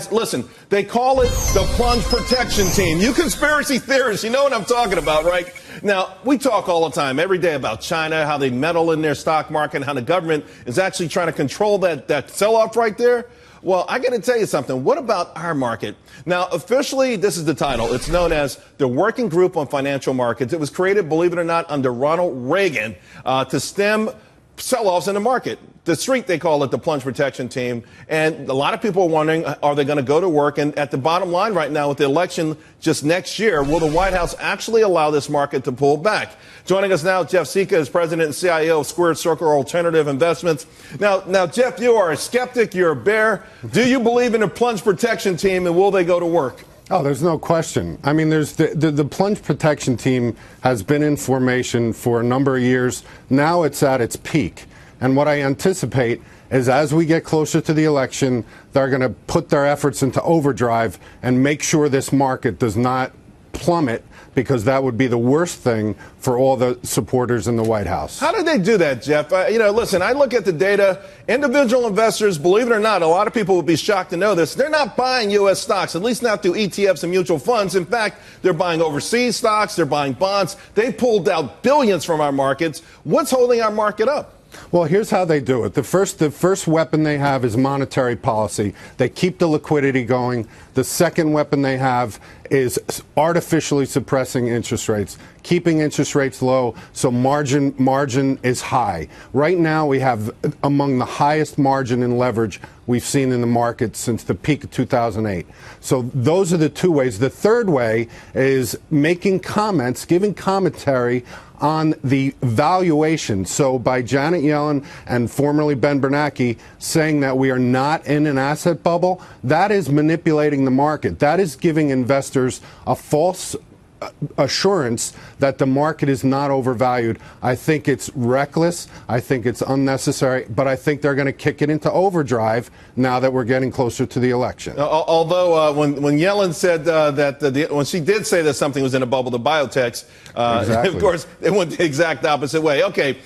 guys, listen, they call it the Plunge Protection Team. You conspiracy theorists, you know what I'm talking about, right? Now, we talk all the time, every day, about China, how they meddle in their stock market, how the government is actually trying to control that sell-off right there. Well, I got to tell you something. What about our market? Now, officially, this is the title. It's known as the Working Group on Financial Markets. It was created, believe it or not, under Ronald Reagan to stem sell-offs in the market. The street, they call it the Plunge Protection Team. And a lot of people are wondering, are they going to go to work? And at the bottom line right now, with the election just next year, will the White House actually allow this market to pull back? Joining us now, Jeff Sika is president and CIO of Squared Circle Alternative Investments. Now, Jeff, you are a skeptic. You're a bear. Do you believe in the Plunge Protection Team, and will they go to work? Oh, there's no question. I mean, there's the Plunge Protection Team has been in formation for a number of years. Now it's at its peak. And what I anticipate is as we get closer to the election, they're going to put their efforts into overdrive and make sure this market does not plummet, because that would be the worst thing for all the supporters in the White House. How did they do that, Jeff? Listen, I look at the data. Individual investors, believe it or not, a lot of people would be shocked to know this. They're not buying U.S. stocks, at least not through ETFs and mutual funds. In fact, they're buying overseas stocks. They're buying bonds. They pulled out billions from our markets. What's holding our market up? Well, here's how they do it. The first weapon they have is monetary policy. They keep the liquidity going. The second weapon they have is artificially suppressing interest rates, keeping interest rates low so margin is high. Right now, we have among the highest margin and leverage we've seen in the market since the peak of 2008. So those are the two ways. The third way is making comments, giving commentary on the valuation. So by Janet Yellen and formerly Ben Bernanke saying that we are not in an asset bubble, that is manipulating the market. That is giving investors a false assurance that the market is not overvalued. I think it's reckless. I think it's unnecessary. But I think they're going to kick it into overdrive now that we're getting closer to the election. Although when Yellen said when she did say that something was in a bubble, the biotechs, exactly. Of course, it went the exact opposite way. Okay.